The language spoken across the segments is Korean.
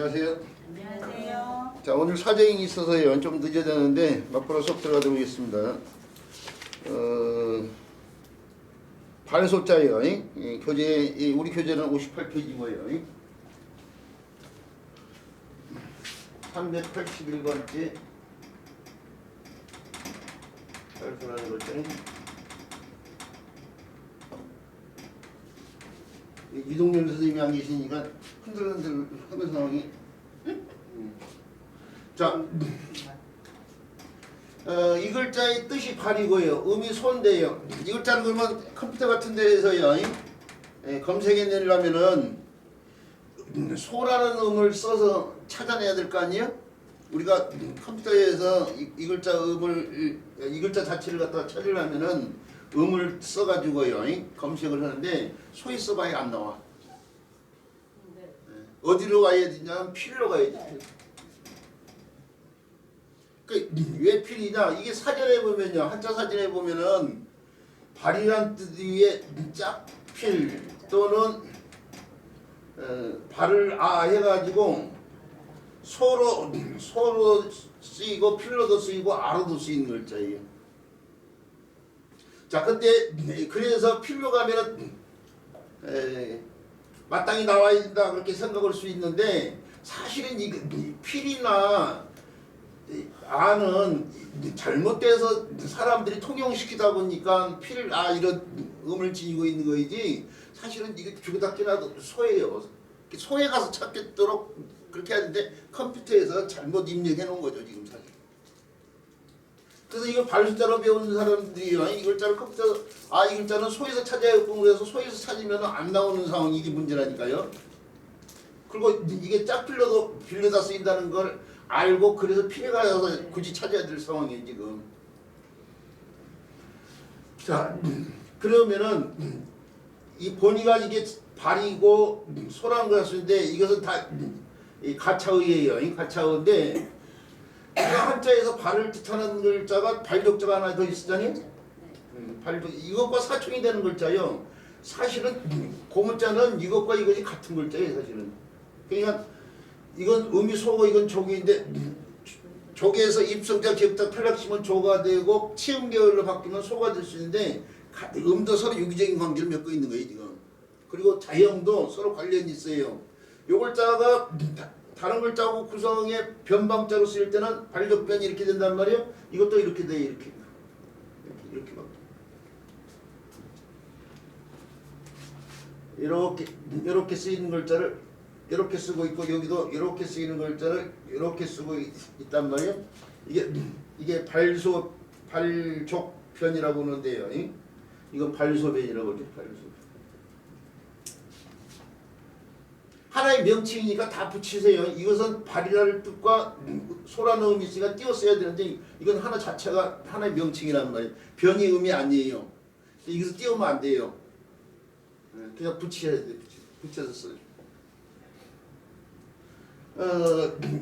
안녕하세요. 안녕하세요. 자, 오늘 사정이 있어서요. 좀 늦어야 되는데 막바로 수업 들어가도록 하겠습니다. 발소자예요. 교재, 우리 교재는 58페이지고요. 381번째 발소라는 글자는 이동열 선생님이 안 계시니까 흔들흔들 하는 상황이. 자, 이 글자의 뜻이 발이고요. 음이 소인데요. 이 글자는 그러면 컴퓨터 같은 데에서요, 검색해내려면은 소라는 음을 써서 찾아내야 될 거 아니에요? 우리가 컴퓨터에서 이 글자 음을, 이 글자 자체를 갖다가 찾으려면은 음을 써가지고요, 검색을 하는데 소위 써봐야 안 나와. 어디로 가야 되냐면 필로 가야 돼. 왜 필이냐? 이게 사전에 보면요, 한자 사전에 보면은 발이란 뜻 위에 짝필 또는 발을 해가지고 소로 쓰이고 필로도 쓰이고 아로도 쓰이는 글자예요. 자, 근데 그래서 필로 가면은 마땅히 나와야 된다 그렇게 생각할 수 있는데 사실은 이 필이나 아는 잘못돼서 사람들이 통용시키다 보니까 이런 음을 지니고 있는 거이지 사실은 이게 주고닫기나 소예요. 소에 가서 찾겠도록 그렇게 하는데 컴퓨터에서 잘못 입력해 놓은 거죠 지금 사실. 그래서 이거 발숫자로 배우는 사람들이요, 이 글자를 컴퓨터 이 글자는 소에서 찾아야겠고 그래서 소에서 찾으면 안 나오는 상황이 이게 문제라니까요. 그리고 이게 짝필로도 빌려다 쓰인다는 걸 알고 그래서 피해가 가서 굳이 찾아야 될 상황이에요 지금. 자, 그러면은 이 본의가 이게 발이고 소라는 것인데 이것은 다 가차의예요. 가차의인데 한자에서 발을 뜻하는 글자가 발족자가 하나 더 있으잖아요. 이것과 사촌이 되는 글자요. 사실은 고문자는 이것과 이것이 같은 글자예요 사실은. 그러니까 이건 음이 소고 이건 족인데 족에서 입성자 기역자 탈락시면 조가 되고 치음계열로 바뀌면 소가 될 수 있는데 음도 서로 유기적인 관계를 맺고 있는 거예요 지금. 그리고 자형도 서로 관련이 있어요. 요 글자가 다른 글자하고 구성의 변방자로 쓰일 때는 발족변이 이렇게 된단 말이에요. 이것도 이렇게 돼 이렇게 이렇게 쓰이는 글자를 이렇게 쓰고 있고 여기도 이렇게 쓰이는 글자를 이렇게 쓰고 있단 말이에요. 이게 발족변이라고 하는데요. 이건 발소변이라고 하죠. 발소변. 하나의 명칭이니까 다 붙이세요. 이것은 발이라는 뜻과 소라는 음이 있으니까 띄었어야 되는데 이건 하나 자체가 하나의 명칭이란 말이에요. 변이 음이 아니에요. 이것을 띄우면 안 돼요. 그냥 붙여야 돼요. 붙여서 써요.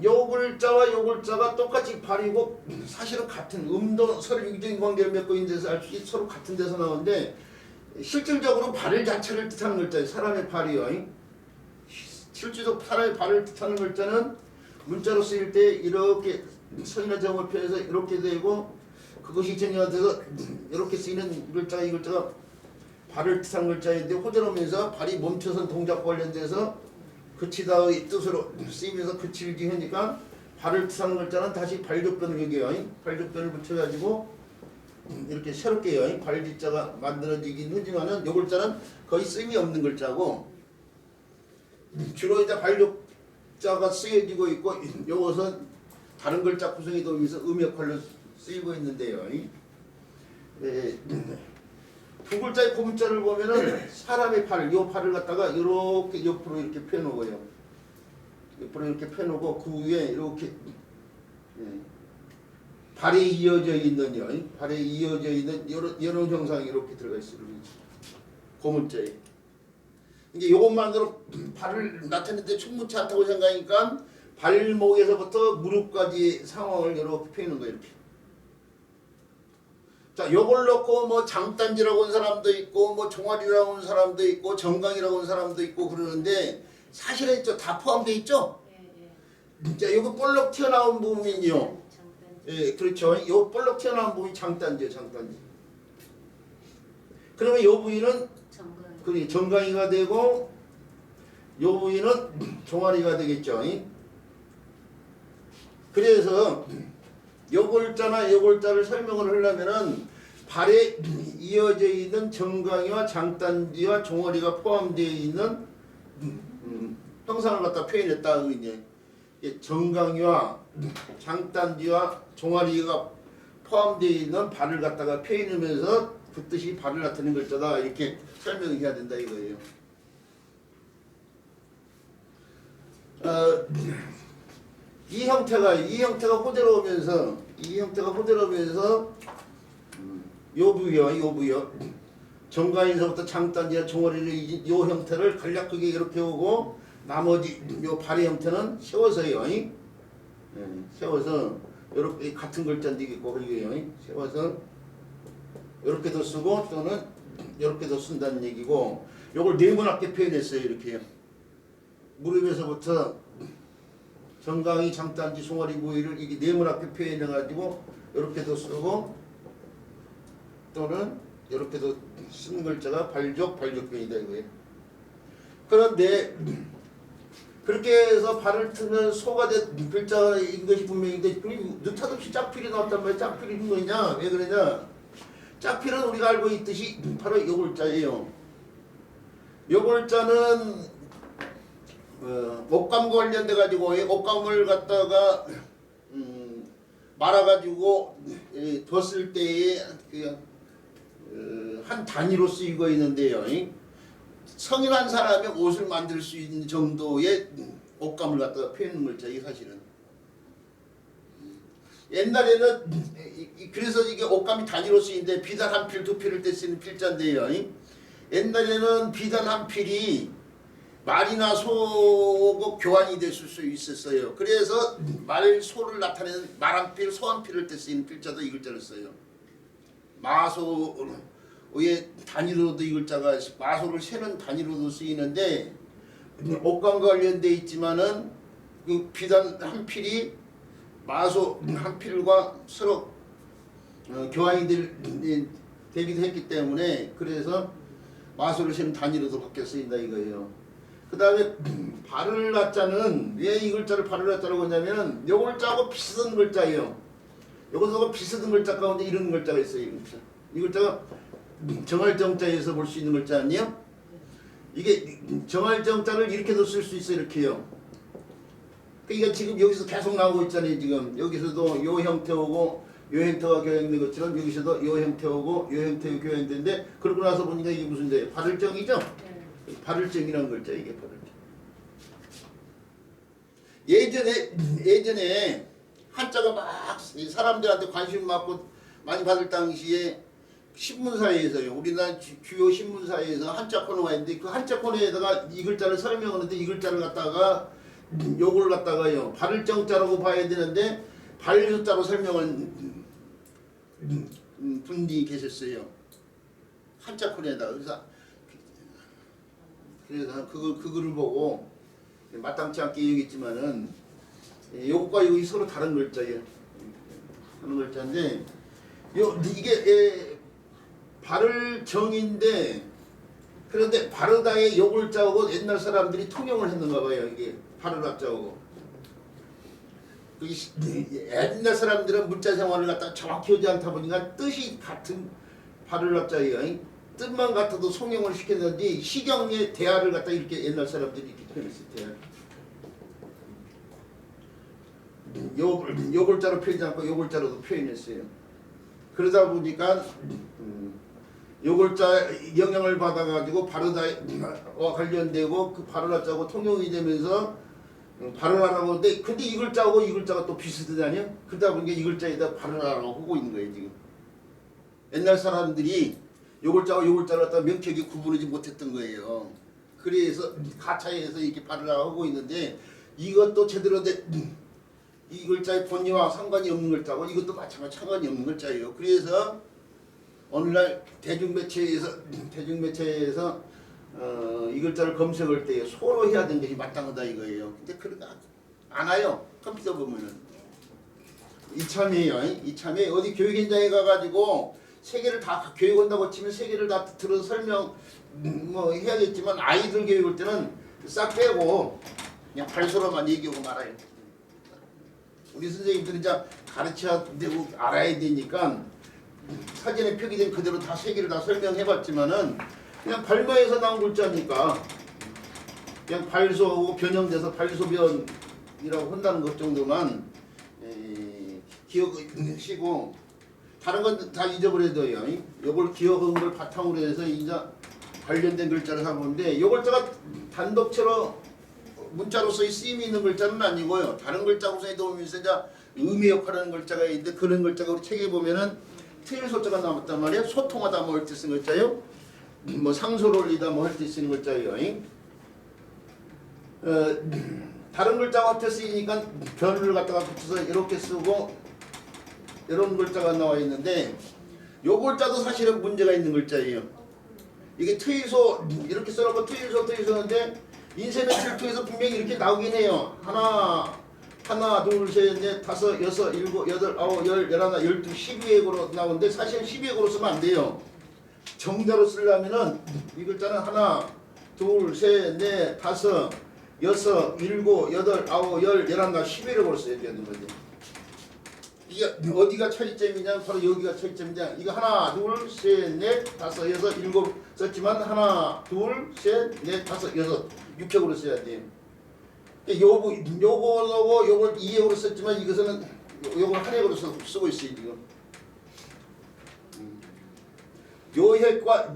요 글자와 요 글자가 똑같이 발이고 사실은 같은 음도 서로 유기적인 관계를 맺고 있는 데서 알 수 있지 서로 같은 데서 나오는데 실질적으로 발 자체를 뜻하는 글자예요. 사람의 발이요. 실질적 사람의 발을 뜻하는 글자는 문자로 쓰일 때 이렇게 선이나 정을 표해서 이렇게 되고 그것이 정의돼서 이렇게 쓰이는 글자가 이 글자가 발을 뜻하는 글자인데 호전하면서 발이 멈춰선 동작과 관련돼서 그치다의 뜻으로 쓰이면서 그치기 하니까 발을 뜻하는 글자는 다시 발족변을 여기요. 발족변을 붙여가지고 이렇게 새롭게요. 발지자가 만들어지긴 하지만은 이 글자는 거의 쓰임이 없는 글자고 주로 이제 발족자가 쓰여지고 있고 이것은 다른 글자 구성이 되면서 음 역할로 쓰이고 있는데요. 두 글자의 고문자를 보면은 사람의 팔, 요 팔을 갖다가 이렇게 옆으로 이렇게 펴놓고요. 옆으로 이렇게 펴놓고 그 위에 이렇게 발이 이어져 있는요. 발에 이어져 있는 이런 형상이 이렇게 들어가 있어요. 고문자에. 이제 이것만으로 발을 나타내는데 충분치 않다고 생각하니까 발목에서부터 무릎까지 상황을 이렇게 펴는 거예요. 이렇게. 자, 요걸 놓고 뭐 장단지라고 하는 사람도 있고 뭐 종아리라고 하는 사람도 있고 정강이라고 하는 사람도 있고 그러는데 사실은 다 포함되어 있죠? 자, 요거 볼록 튀어나온 부분이요. 장단지. 예, 그렇죠. 요 볼록 튀어나온 부분이 장단지예요, 장단지. 그러면 요 부위는 정강. 그 정강이가 되고 요 부위는 종아리가 되겠죠. 그래서 요 골자나 요 골자를 설명을 하려면은 발에 이어져 있는 정강이와 장단지와 종아리가 포함되어 있는 형상을 갖다 표현했다. 이제 정강이와 장단지와 종아리가 포함되어 있는 발을 갖다가 표현하면서 그 뜻이 발을 나타내는 글자다. 이렇게 설명해야 된다 이거예요. 이 형태가 호대로 오면서 요 부위요. 정강에서부터 장단지와 종아리를 요 형태를 간략하게 이렇게 오고 나머지 요 발의 형태는 세워서요. 세워서 이렇게 같은 글자인데 있고 그리고요. 세워서 이렇게도 쓰고 또는 이렇게도 쓴다는 얘기고 요걸 네모나게 표현했어요. 이렇게요. 무릎에서부터 정강이 장단지 종아리 부위를 이게 네모나게 표현해가지고 이렇게도 쓰고 또는 이렇게도 쓴 글자가 발족변이다 이거예요. 그런데 그렇게 해서 발을 트면 소가 된 글자인 것이 분명인데 느닷없이 짝필이 나왔단 말이야. 짝필이 있는 거냐? 왜 그러냐? 짝필은 우리가 알고 있듯이 바로 요 글자예요. 요 글자는 옷감 관련돼 가지고 옷감을 갖다가 말아가지고 뒀을 때에 한 단위로 쓰이고 있는데요. 성인 한 사람이 옷을 만들 수 있는 정도의 옷감을 갖다가 표현하는 글자 이게 사실은. 옛날에는 그래서 이게 옷감이 단위로 쓰이는데 비단 한 필, 두 필을 때 쓰는 필자인데요. 옛날에는 비단 한 필이 말이나 소고 교환이 됐을 수 있었어요. 그래서 말, 소를 나타내는 말 한 필, 소 한 필을 때 쓰이는 필자도 이 글자를 써요. 마소의 단위로도 이 글자가 마소를 세는 단위로도 쓰이는데 옷감과 관련돼 있지만은 그 비단 한 필이 마소 한 필과 서로 교환이 되기도 했기 때문에 그래서 마소를 세는 단위로도 바뀌어 쓰인다 이거예요. 그 다음에 발을 낳자는 왜 이 글자를 발을 낳자라고 하냐면 요 글자하고 비슷한 글자예요. 요것하고 비슷한 글자 가운데 이런 글자가 있어요. 이 글자가 정할정자에서 볼 수 있는 글자 아니에요? 이게 정할정자를 이렇게도 쓸 수 있어요. 이렇게요. 그러니까 지금 여기서 계속 나오고 있잖아요. 지금 여기서도 요 형태 오고 요 형태가 교양된 것처럼 여기서도 요 형태 오고 요 형태가 교양된데 그러고 나서 보니까 이게 무슨 데 발을정이죠? 발을정이라는 글자 이게 발을정. 예전에 한자가 막 사람들한테 관심 많고 많이 받을 당시에 신문사에서요. 우리나라 주요 신문사에서 한자 코너가 있는데 그 한자 코너에다가 이 글자를 설명하는데 이 글자를 갖다가 요걸 갖다가요. 발을정자라고 봐야 되는데 발을자로 설명한 분이 계셨어요. 한자 코너에다가 그래서 그거를 보고 마땅치 않게 얘기했지만은 요것과 요것이 서로 다른 글자예요. 다른 글자인데 이게 발을정인데 그런데 바르다의 요 글자하고 옛날 사람들이 통용을 했는가 봐요. 이게 바르다자하고 옛날 사람들은 문자 생활을 갖다가 정확히 하지 않다 보니까 뜻이 같은 바르다자예요. 뜻만 같아도 송영을 시켰는데 시경의 대화를 갖다 이렇게 옛날 사람들이 이렇게 표현했어요. 대화. 요 글자로 표현하지 않고 요 글자로도 표현했어요. 그러다 보니까 요 글자 영향을 받아가지고 바르다와 관련되고 그 바르다자하고 통용이 되면서 바르라라고 하는데 근데 이 글자하고 이 글자가 또 비슷하다니요? 그러다 보니까 이 글자에다 바르라라고 하고 있는 거예요 지금. 옛날 사람들이 요 글자와 요 글자를 갖다 명쾌하게 구분하지 못했던 거예요. 그래서 가차에서 이렇게 바르라고 하고 있는데 이것도 제대로 이 글자의 본의와 상관이 없는 글자고 이것도 마찬가지 상관이 없는 글자예요. 그래서 오늘날 대중매체에서 이 글자를 검색할 때 소로 해야 되는 것이 마땅하다 이거예요. 근데 그러다 안 와요. 컴퓨터 보면은 이참에요. 이참에 어디 교육 현장에 가가지고 세 개를 다 교육한다고 치면 세 개를 다 들어서 설명 뭐 해야겠지만 아이들 교육할 때는 싹 빼고 그냥 발소로만 얘기하고 말아요. 우리 선생님들이 이제 가르쳐야 되고 알아야 되니까 사진에 표기된 그대로 다 세 개를 다 설명해봤지만은 그냥 발마에서 나온 글자니까 그냥 발소하고 변형돼서 발소변이라고 한다는 것 정도만 기억하시고 다른 건 다 잊어버려도요. 이걸 기억한 걸 바탕으로 해서 이제 관련된 글자를 사보는데 이 글자가 단독체로 문자로서의 쓰임이 있는 글자는 아니고요. 다른 글자로서의 도움이면서 이제 의미 역할하는 글자가 있는데 그런 글자가 우리 책에 보면은 트일소자가 나왔단 말이에요. 소통하다 뭐 할 때 쓰는 글자요. 뭐 상소를 올리다 뭐 할 때 쓰는 글자예요. 다른 글자가 합쳐 쓰이니까 변을 갖다가 붙여서 이렇게 쓰고 이런 글자가 나와 있는데 요 글자도 사실은 문제가 있는 글자예요. 이게 트일소 이렇게 써놓고 트일소인데 인쇄 출투에서 분명히 이렇게 나오긴 해요. 하나, 둘, 셋, 넷, 다섯, 여섯, 일곱, 여덟, 아홉, 열, 열하나, 열두, 12회고로 나오는데 사실은 12회고로 쓰면 안 돼요. 정자로 쓰려면은 이 글자는 하나, 둘, 셋, 넷, 다섯, 여섯, 일곱, 여덟, 아홉, 열, 열하나, 11회고로 써야 되는 거죠. 이게 어디가 차이점이냐? 바로 여기가 차이점이냐? 이거 하나, 둘, 셋, 넷, 다섯, 여섯, 일곱 썼지만 하나, 둘, 셋, 넷, 다섯, 여섯 6획으로 써야 돼요. 요걸 2획으로 썼지만 이것은 요걸 한 획으로 쓰고 있어요 지금. 요 획과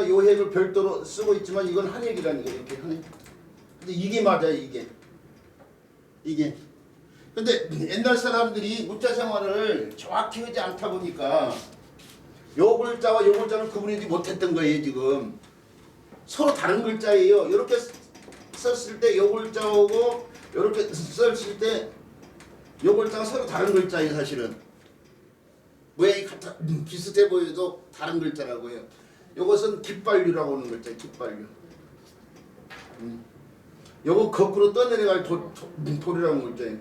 요 획을 별도로 쓰고 있지만 이건 한 획이라는 거예요. 이렇게 한 획. 근데 이게 맞아요 이게. 근데 옛날 사람들이 문자 생활을 정확히 하지 않다 보니까 요 글자와 요 글자를 구분하지 못했던 거예요 지금. 서로 다른 글자예요. 이렇게 썼을 때 요 글자하고 이렇게 썼을 때 요 글자가 서로 다른 글자예요 사실은. 모양이 같아 비슷해 보여도 다른 글자라고요. 요것은 깃발류라고 하는 글자예요. 깃발류. 요거 거꾸로 떠내려갈 돌이라는 글자예요.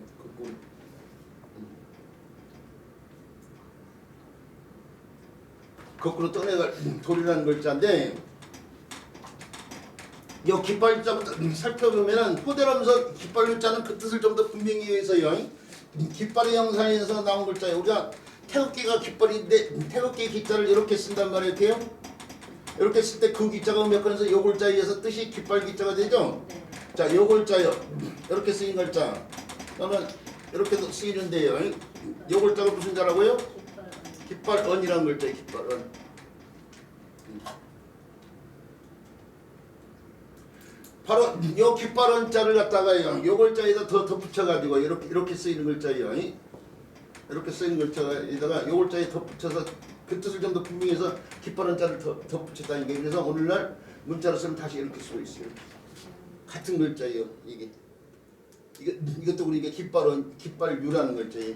거꾸로 떠내갈 돌이라는 글자인데 이 깃발자부터 살펴보면은 호대로면서 깃발자는 그 뜻을 좀 더 분명히 해서요. 깃발의 형상에서 나온 글자예요. 우리가 태극기가 깃발인데 태극기 기자를 이렇게 쓴단 말이에요. 이렇게 쓸 때 그 기자가 음역하면서 요 글자에 의해서 뜻이 깃발 기자가 되죠. 자, 요 글자요. 이렇게 쓰인 글자. 그러면 이렇게도 쓰이는데요. 요 글자가 무슨 자라고요? 깃발언이라는 글자예요. 깃발언. 바로 요 깃발언자를 갖다가요. 요 글자에다 더 덧붙여가지고 이렇게 쓰이는 글자예요. 이렇게 쓰이는 글자에다가 요 글자에 덧붙여서 그 뜻을 좀 더 분명히 해서 깃발언자를 더 덧붙였다는 게 그래서 오늘날 문자로 쓰면 다시 이렇게 쓰고 있어요. 같은 글자예요. 이것도 우리가 깃발유라는 글자예요.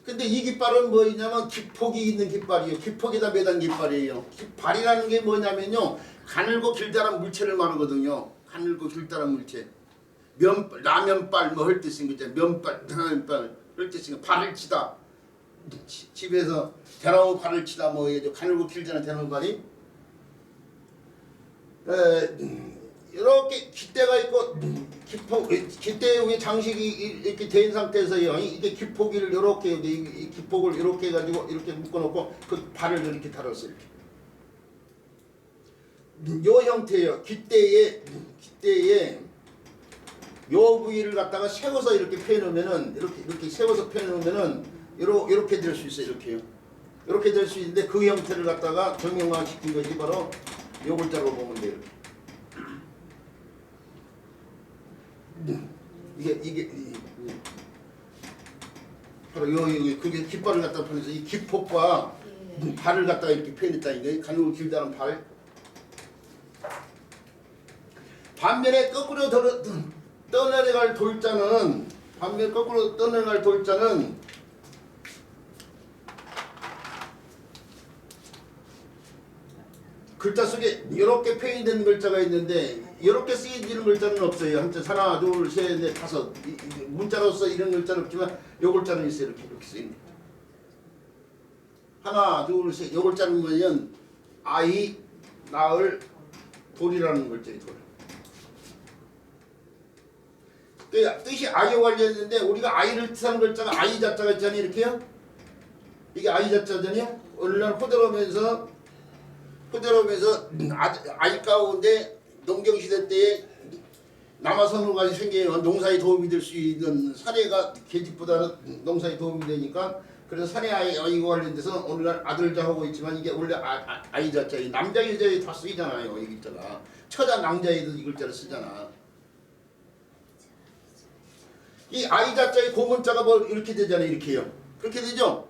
근데 이 깃발은 뭐냐면 기폭이 있는 깃발이에요. 기폭에다 매단 깃발이에요. 깃발이라는 게 뭐냐면요. 가늘고 길다란 물체를 말하거든요. 가늘고 길다란 물체. 라면발 뭐 할 때 쓰는 거 있잖아요. 면발, 라면발 할 때 쓰는 거. 발을 치다. 집에서 대나무 발을 치다 뭐 가늘고 길잖아요. 대나무 발이. 이렇게 깃대가 있고 깃대 위에 장식이 이렇게 된 상태에서요. 이게 깃포기를 이렇게 이 깃폭을 이렇게 해가지고 이렇게 묶어놓고 그 발을 이렇게 달았어요. 요 형태예요. 깃대에 요 부위를 갖다가 세워서 이렇게 펴놓으면은 이렇게 세워서 펴놓으면은 이렇게 될 수 있어요. 이렇게요. 이렇게 될 수 있는데 그 형태를 갖다가 정형화시킨 것이 바로 요 글자로 보면 돼요. 이게 바로 그게 깃발을 갖다 표현해서 이 깃폭과 발을 갖다가 이렇게 표현했다는 거예요. 가늘고 길다는 발. 반면에 거꾸로 떠내려갈 돌자는 글자 속에 이렇게 표현된 글자가 있는데 이렇게 쓰여지는 글자는 없어요. 한자 하나, 둘, 셋, 넷, 다섯. 문자로서 이런 글자는 없지만 요 글자는 있어요. 이렇게 쓰입니다. 하나, 둘, 셋. 요 글자는 뭐냐면 아이, 나을, 돌이라는 글자예요. 돌. 그 뜻이 아이와 관련했는데 우리가 아이를 뜻하는 글자가 아이 자자가 있잖아요. 이렇게요. 이게 아이 자자잖아요. 어느 날 호들오면서 아이 가운데 농경시대 때에 남아선호가 생겨요. 농사에 도움이 될 수 있는 사례가 계집보다는 농사에 도움이 되니까 그래서 사례 아이와 관련돼서 오늘날 아들자 하고 있지만 이게 원래 아이 자자에 남자 여자에 다 쓰이잖아요. 이 글자가 처자 낭자에도 이 글자를 쓰잖아. 이 아이 자자의 고문자가 뭐 이렇게 되잖아요. 이렇게요. 그렇게 되죠.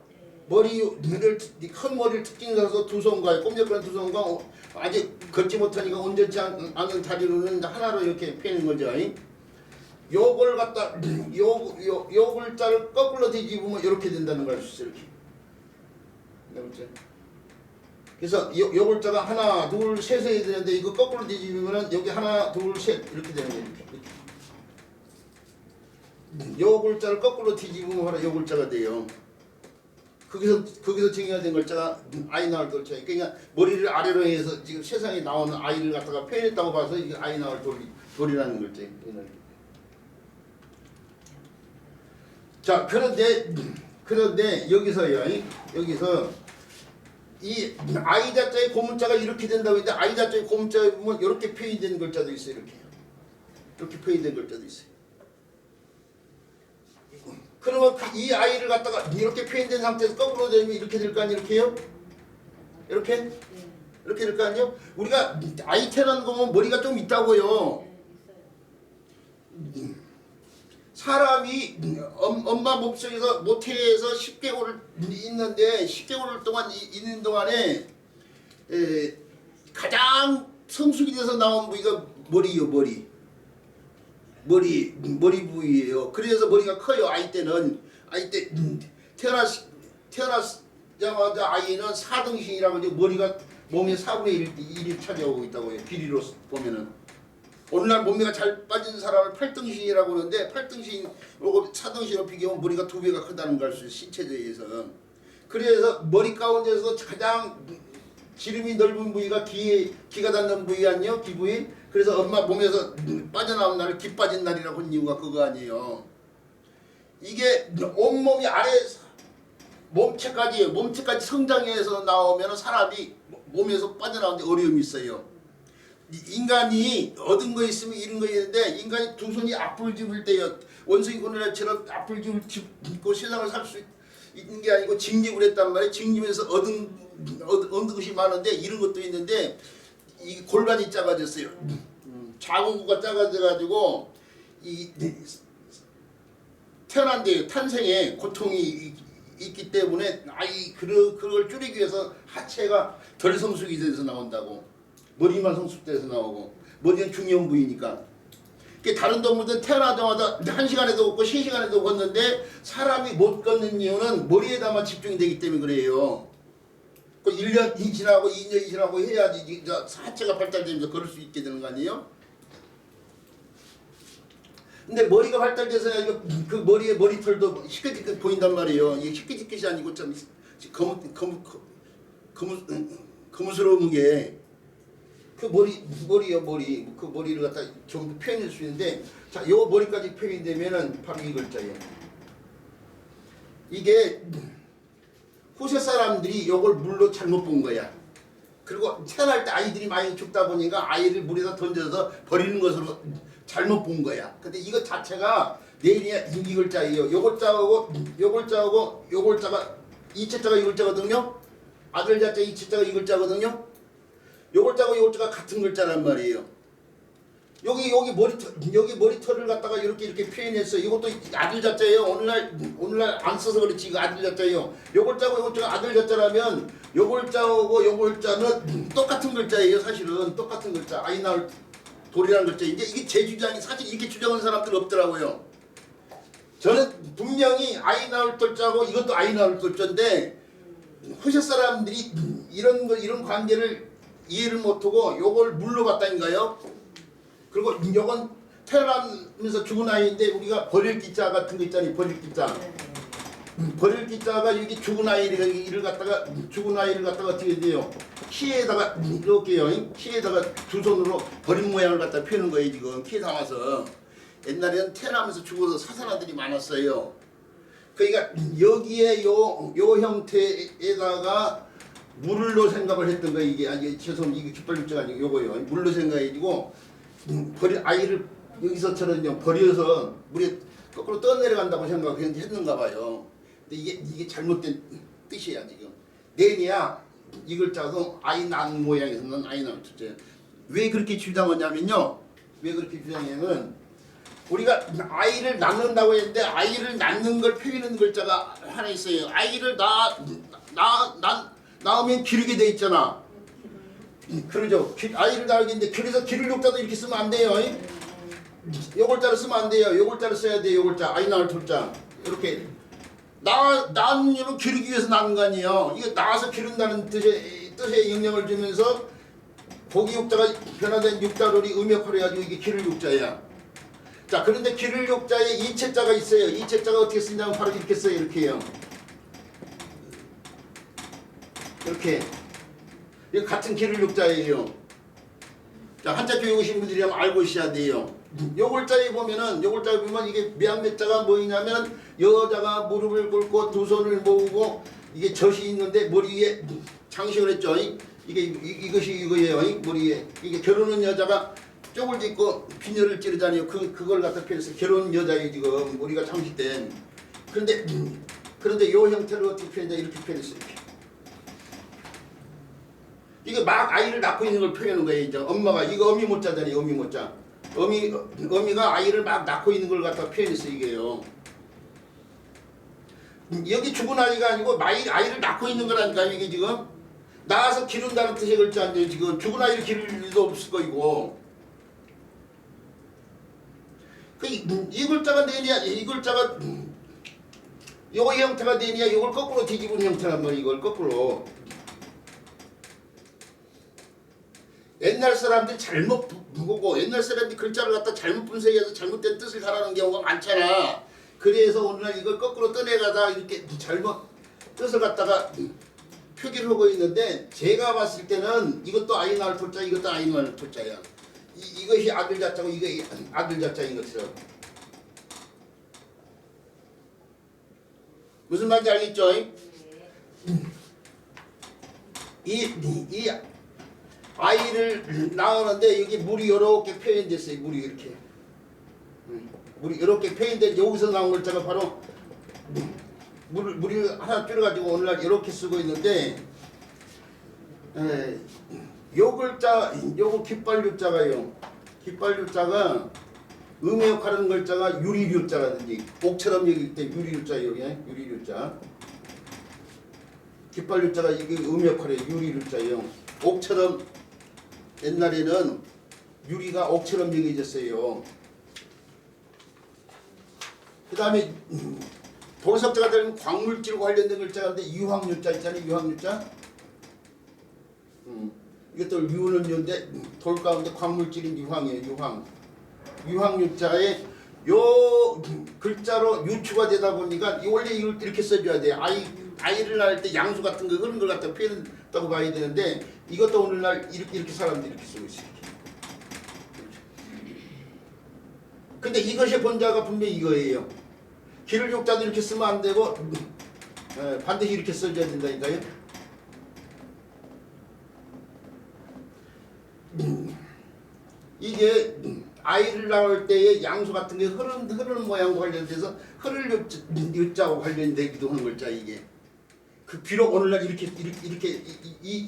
큰 머리를 특징으로서 두 손과 꼼짝거리는 두 손과 아직 걷지 못하니까 온전치 않은 다리로는 하나로 이렇게 펴는 거죠. 요걸 갖다 요 글자를 거꾸로 뒤집으면 이렇게 된다는 걸 알 수 있어요. 이렇게. 그래서 요 글자가 하나, 둘, 셋에 되는데 이거 거꾸로 뒤집으면은 여기 하나, 둘, 셋 이렇게 되는 거예요. 이렇게. 요 글자를 거꾸로 뒤집으면 바로 요 글자가 돼요. 거기서 정의된 글자가 아이 나올 글자예요. 그러니까 머리를 아래로 해서 지금 세상에 나오는 아이를 갖다가 표현했다고 봐서 이게 아이 나올 돌이라는 글자예요. 자, 그런데 여기서 이 아이 자자의 고문자가 이렇게 된다고 했는데 아이 자자의 고문자에 보면 이렇게 표현된 글자도 있어요. 이렇게 표현된 글자도 있어요. 그러면 이 아이를 갖다가 이렇게 표현된 상태에서 거꾸로 되면 이렇게 될 거 아니에요? 이렇게요? 이렇게? 이렇게 될 거 아니에요? 우리가 아이 태어난 거 보면 머리가 좀 있다고요. 사람이 엄마 몸속에서 모태에서 10개월 있는데 10개월 동안 있는 동안에 가장 성숙이 돼서 나온 부위가 머리요. 머리 부위예요. 그래서 머리가 커요. 아이 때 태어나자마자 아이는 4등신이라고 머리가 몸의 4분의 1이 차지하고 있다고 해요. 길이로 보면은 오늘날 몸매가 잘 빠진 사람을 8등신이라고 하는데 8등신하고 4등신으로 비교하면 머리가 2배가 크다는 걸 알 수 있어요. 신체적에서. 그래서 머리 가운데서 가장 지름이 넓은 부위가 기가 닿는 부위 아니에요? 기부위. 그래서 엄마 몸에서 빠져나온 날을 기 빠진 날이라고 한 이유가 그거 아니에요. 이게 온몸이 아래 몸체까지 성장해서 나오면 사람이 몸에서 빠져나오는데 어려움이 있어요. 인간이 얻은 거 있으면 이런 거 있는데 인간이 두 손이 앞을 집을 때요. 원숭이 고느라처럼 앞을 집고 세상을 살 수 있는 게 아니고 징립을 했단 말이에요. 징립에서 얻은 것이 많은데 이런 것도 있는데 이 골반이 작아졌어요. 자궁구가 작아져가지고 이 태어난 데 탄생에 고통이 있기 때문에 그걸 줄이기 위해서 하체가 덜 성숙이 돼서 나온다고. 머리만 성숙돼서 나오고 머리는 중요한 부위니까. 다른 동물들은 태어나자마자 1시간에도 걷고 3시간에도 걷는데 사람이 못 걷는 이유는 머리에다만 집중이 되기 때문에 그래요. 1년이 지나고 2년이 지나고 해야지 하체가 발달되면서 걸을 수 있게 되는 거 아니에요? 근데 머리가 발달돼서 그 머리에 머리털도 희끗희끗 보인단 말이에요. 이게 희끗희끗이 아니고 참 거무스러운 게 그 머리요. 그 머리를 갖다 좀 표현할 수 있는데 자, 요 머리까지 표현되면은 바로 이 글자예요. 이게 후세 사람들이 요걸 물로 잘못 본 거야. 그리고 태어날 때 아이들이 많이 죽다 보니까 아이를 물에다 던져서 버리는 것으로 잘못 본 거야. 근데 이거 자체가 내일이야 이 글자예요. 요 글자하고 요 글자가 이 글자가 이 글자거든요. 아들 자자 이 글자가 이 글자거든요. 요 글자고 요 글자가 같은 글자란 말이에요. 여기 머리털을 갖다가 이렇게 표현했어요. 이것도 아들 자자예요. 오늘날 안 써서 그렇지 이거 아들 자자예요. 요 글자고 요 글자가 아들 자자라면 요 글자하고 요 글자는 똑같은 글자예요. 사실은 똑같은 글자. 아이 나올 돌이라는 글자. 이게 제 주장이 사실 이렇게 주장하는 사람들 없더라고요. 저는 분명히 아이 나올 돌자고 이것도 아이 나올 돌자인데 후세 사람들이 이런 관계를 이해를 못하고 요걸 물로 봤다니까요. 그리고 요건 태어나면서 죽은 아이인데 우리가 버릴 기자 같은 거 있잖아요. 버릴 기자. 버릴 기자가 여기 죽은 아이를 갖다가 어떻게 돼요? 키에다가 이렇게요. 키에다가 두 손으로 버린 모양을 갖다 펴는 거예요. 지금 키에 담아서. 옛날에는 태어나면서 죽어서 사살아들이 많았어요. 그러니까 여기에 요 형태에다가 물로 생각을 했던 거예요. 이게 아니 죄송합니다. 이게 깃발육자가 아니고 요거요. 물로 생각해가지고 버린 아이를 여기서처럼 버려서 물에 거꾸로 떠내려간다고 생각했는가 봐요. 근데 이게 잘못된 뜻이야 지금. 내니야 이 글자도 아이 낳은 모양에서는 아이 낳은 둘째. 왜 그렇게 주장하냐면요. 왜 그렇게 주장하냐면 우리가 아이를 낳는다고 했는데 아이를 낳는 걸 표현하는 글자가 하나 있어요. 아이를 낳으면 기르게 돼 있잖아. 그러죠. 아이를 낳는데 그래서 기를 욕자도 이렇게 쓰면 안 돼요. 요 글자를 쓰면 안 돼요. 요 글자를 써야 돼요. 요 글자. 아이 낳을 둘자. 이렇게 낳는 이유는 기르기 위해서 낳는 거 아니에요. 이게 낳아서 기른다는 뜻의 영향을 주면서 보기 욕자가 변화된 육자로리 음역화를 해가지고 이게 기를 욕자야. 자, 그런데 기를 욕자에 이체자가 있어요. 이체자가 어떻게 쓰냐면 바로 이렇게 써요. 이렇게요. 이렇게. 이거 같은 기를 욕자예요. 자, 한자 교육이신 분들이라면 알고 있어야 돼요. 요 글자에 보면 이게 몇자가 뭐냐면 여자가 무릎을 꿇고 두 손을 모으고 이게 젖이 있는데 머리 위에 장식을 했죠. 이것이 이거예요. 머리 위에 이게 결혼한 여자가 쪽을 짚고 비녀를 찌르잖아요. 그걸 갖다 표현해서 결혼 여자예요. 지금 머리가 장식된. 그런데 요 형태를 어떻게 표현해? 이렇게 표현했어요. 이게 막 아이를 낳고 있는 걸 표현하는 거예요. 이제 엄마가 이거 어미 못자잖아요. 어미 못자. 어미가 아이를 막 낳고 있는 걸 갖다 표현했어요. 이게요. 여기 죽은 아이가 아니고 아이를 낳고 있는 거라니까. 이게 지금 낳아서 기른다는 뜻의 글자 아니에요. 지금 죽은 아이를 기를 일도 없을 거이고. 이 글자가 내냐? 이 글자가 요거 형태가 되냐? 요걸 거꾸로 뒤집은 형태란 말이에요. 이걸 거꾸로. 옛날 사람들이 잘못 보고 옛날 사람들이 글자를 갖다 잘못 분석해서 잘못된 뜻을 가라는 경우가 많잖아. 그래서 오늘날 이걸 거꾸로 떠내가다 이렇게 잘못 뜻을 갖다가 표기를 하고 있는데 제가 봤을 때는 이것도 아이 낳을 토자 이것도 아이 낳을 토자야. 이것이 아들 자자고 이거 아들 자자인 것처럼. 무슨 말인지 알겠죠? 이 아이를 낳았는데 여기 물이 이렇게 표현됐어요. 물이 이렇게. 물이 이렇게 표현된 여기서 나온 글자가 바로 물을 하나 줄여가지고 오늘날 이렇게 쓰고 있는데 요 글자 요거 깃발유자가요. 깃발유자가 음의 역할하는 글자가 유리유자라든지 옥처럼 여길 때 유리유자예요. 유리유자. 깃발유자가 이게 음의 역할이에요. 유리유자예요. 옥처럼 옛날에는 유리가 옥처럼 여겨졌어요. 그 다음에 도석자가 되면 광물질과 관련된 글자인데 유황유자 있잖아요. 유황유자. 이것도 유는 유인데 돌 가운데 광물질인 유황이에요. 유황. 유황유자에 요 글자로 유추가 되다 보니까 원래 이걸 이렇게 써줘야 돼요. 아이를 낳을 때 양수 같은 거 그런 걸 갖다 표현했다고 봐야 되는데 이것도 오늘날 이렇게 사람들이 이렇게 쓰고 있어요. 근데 이것이 본자가 분명히 이거예요. 기를 욕자도 이렇게 쓰면 안 되고 반드시 이렇게 써줘야 된다니까요. 이게 아이를 낳을 때의 양수 같은 게 흐르는 모양과 관련돼서 흐를 유자하고 관련되기도 하는 글자 이게. 그 비록 오늘날 이렇게